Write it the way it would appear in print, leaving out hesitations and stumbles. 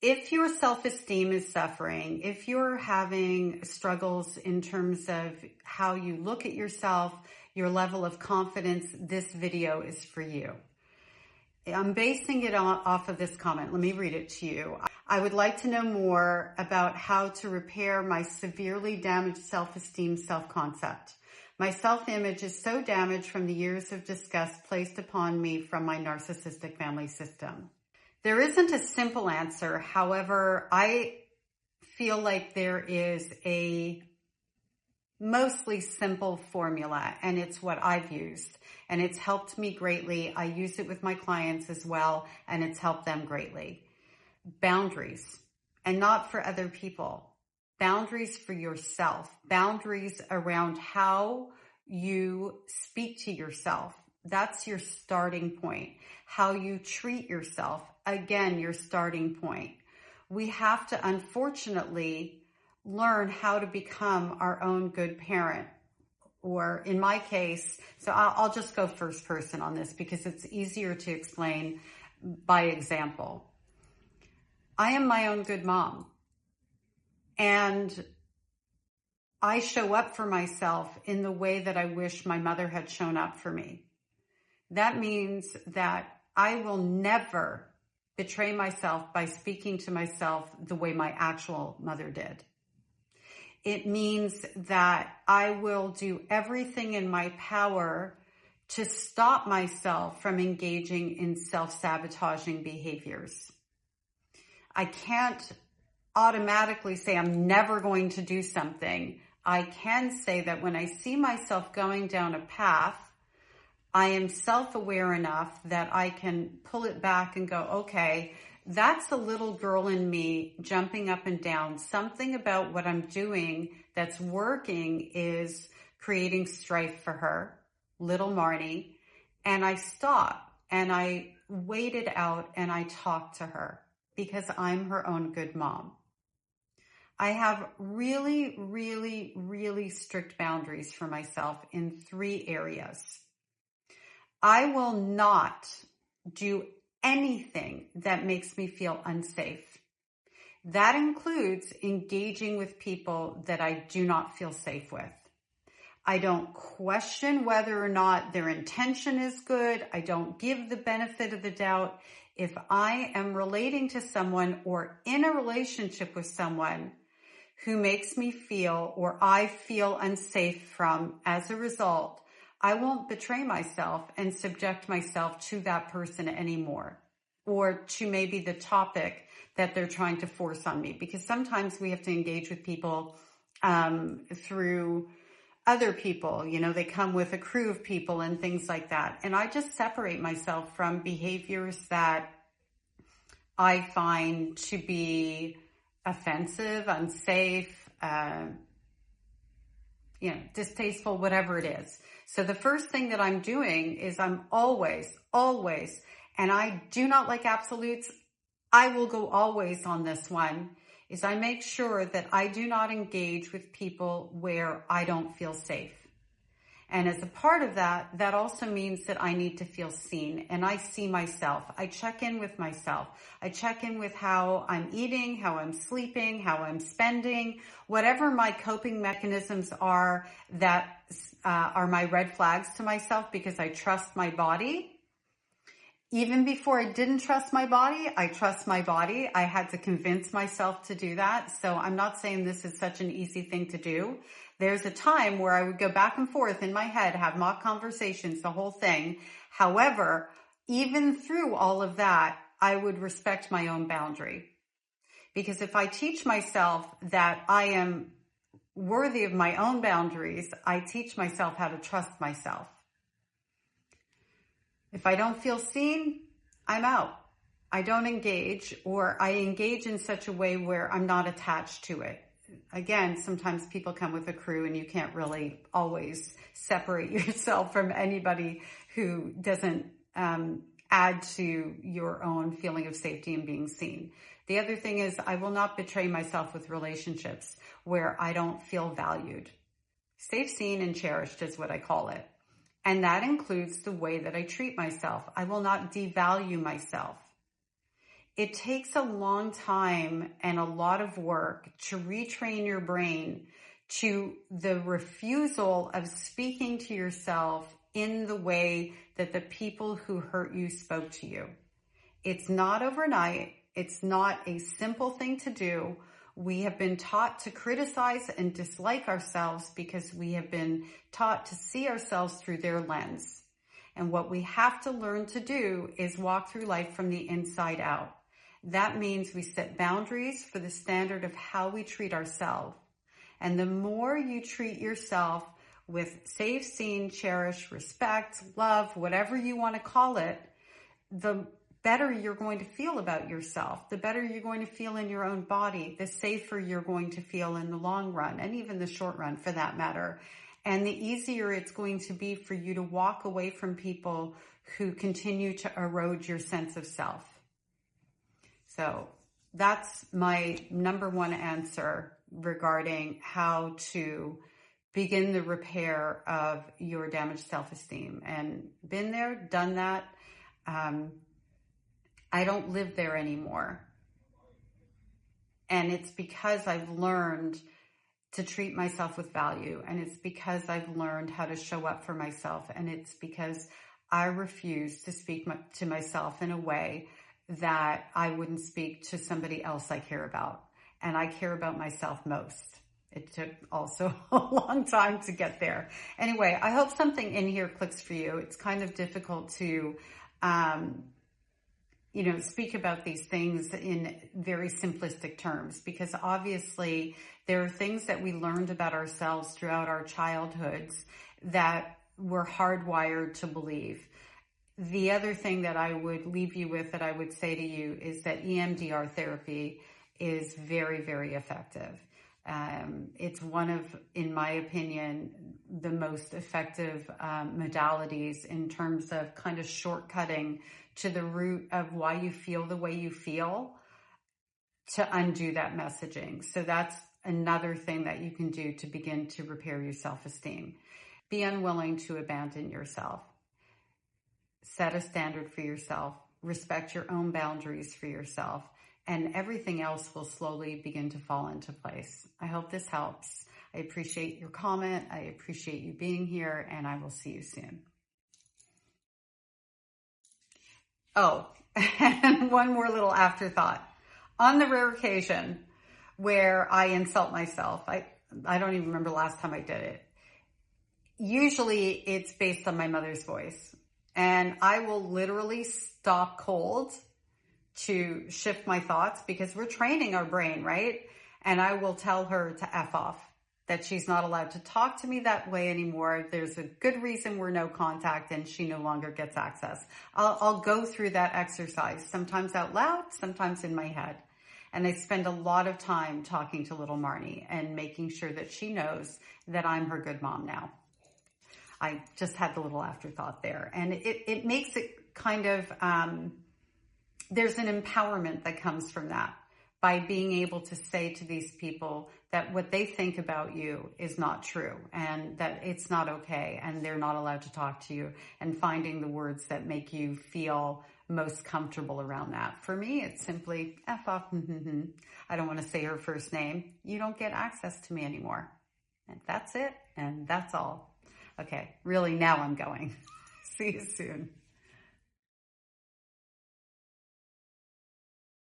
If your self-esteem is suffering, if you're having struggles in terms of how you look at yourself, your level of confidence, this video is for you. I'm basing it off of this comment. Let me read it to you. I would like to know more about how to repair my severely damaged self-esteem, self-concept. My self-image is so damaged from the years of disgust placed upon me from my narcissistic family system. There isn't a simple answer. However, I feel like there is a mostly simple formula, and it's what I've used, and it's helped me greatly. I use it with my clients as well, and it's helped them greatly. Boundaries, and not for other people. Boundaries for yourself. Boundaries around how you speak to yourself. That's your starting point. How you treat yourself, again, your starting point. We have to, unfortunately, learn how to become our own good parent. Or in my case, so I'll just go first person on this because it's easier to explain by example. I am my own good mom. And I show up for myself in the way that I wish my mother had shown up for me. That means that I will never betray myself by speaking to myself the way my actual mother did. It means that I will do everything in my power to stop myself from engaging in self-sabotaging behaviors. I can't automatically say I'm never going to do something. I can say that when I see myself going down a path, I am self-aware enough that I can pull it back and go, okay, that's a little girl in me jumping up and down. Something about what I'm doing that's working is creating strife for her, little Marnie. And I stop and I wait it out and I talk to her because I'm her own good mom. I have really, really, really strict boundaries for myself in 3 areas. I will not do anything that makes me feel unsafe. That includes engaging with people that I do not feel safe with. I don't question whether or not their intention is good. I don't give the benefit of the doubt. If I am relating to someone or in a relationship with someone who makes me feel or I feel unsafe from as a result, I won't betray myself and subject myself to that person anymore, or to maybe the topic that they're trying to force on me. Because sometimes we have to engage with people through other people. You know, they come with a crew of people and things like that. And I just separate myself from behaviors that I find to be offensive, unsafe, distasteful, whatever it is. So the first thing that I'm doing is I'm always, and I do not like absolutes. I will go always on this one, is I make sure that I do not engage with people where I don't feel safe. And as a part of that, that also means that I need to feel seen, and I see myself. I check in with myself. I check in with how I'm eating, how I'm sleeping, how I'm spending, whatever my coping mechanisms are that are my red flags to myself, because I trust my body. Even before I didn't trust my body, I trust my body. I had to convince myself to do that. So I'm not saying this is such an easy thing to do. There's a time where I would go back and forth in my head, have mock conversations, the whole thing. However, even through all of that, I would respect my own boundary. Because if I teach myself that I am worthy of my own boundaries, I teach myself how to trust myself. If I don't feel seen, I'm out. I don't engage, or I engage in such a way where I'm not attached to it. Again, sometimes people come with a crew and you can't really always separate yourself from anybody who doesn't add to your own feeling of safety and being seen. The other thing is, I will not betray myself with relationships where I don't feel valued. Safe, seen, and cherished is what I call it. And that includes the way that I treat myself. I will not devalue myself. It takes a long time and a lot of work to retrain your brain to the refusal of speaking to yourself in the way that the people who hurt you spoke to you. It's not overnight. It's not a simple thing to do. We have been taught to criticize and dislike ourselves because we have been taught to see ourselves through their lens. And what we have to learn to do is walk through life from the inside out. That means we set boundaries for the standard of how we treat ourselves. And the more you treat yourself with safe, seen, cherished, respect, love, whatever you want to call it, the better you're going to feel about yourself, the better you're going to feel in your own body, the safer you're going to feel in the long run, and even the short run for that matter. And the easier it's going to be for you to walk away from people who continue to erode your sense of self. So that's my number one answer regarding how to begin the repair of your damaged self-esteem. And been there, done that. I don't live there anymore. And it's because I've learned to treat myself with value. And it's because I've learned how to show up for myself. And it's because I refuse to speak to myself in a way that I wouldn't speak to somebody else I care about. And I care about myself most. It took also a long time to get there. Anyway, I hope something in here clicks for you. It's kind of difficult to, speak about these things in very simplistic terms, because obviously there are things that we learned about ourselves throughout our childhoods that we're hardwired to believe. The other thing that I would leave you with, that I would say to you, is that EMDR therapy is very, very effective. It's one of, in my opinion, the most effective modalities in terms of kind of shortcutting to the root of why you feel the way you feel to undo that messaging. So that's another thing that you can do to begin to repair your self-esteem. Be unwilling to abandon yourself. Set a standard for yourself. Respect your own boundaries for yourself. And everything else will slowly begin to fall into place. I hope this helps. I appreciate your comment. I appreciate you being here, and I will see you soon. Oh, and one more little afterthought. On the rare occasion where I insult myself, I don't even remember the last time I did it. Usually it's based on my mother's voice. And I will literally stop cold to shift my thoughts, because we're training our brain, right? And I will tell her to F off, that she's not allowed to talk to me that way anymore. There's a good reason we're no contact and she no longer gets access. I'll go through that exercise, sometimes out loud, sometimes in my head. And I spend a lot of time talking to little Marnie and making sure that she knows that I'm her good mom now. I just had the little afterthought there. And it makes it kind of, there's an empowerment that comes from that, by being able to say to these people that what they think about you is not true, and that it's not okay, and they're not allowed to talk to you, and finding the words that make you feel most comfortable around that. For me, it's simply F off. I don't want to say her first name. You don't get access to me anymore. And that's it. And that's all. Okay, really, now I'm going. See you soon.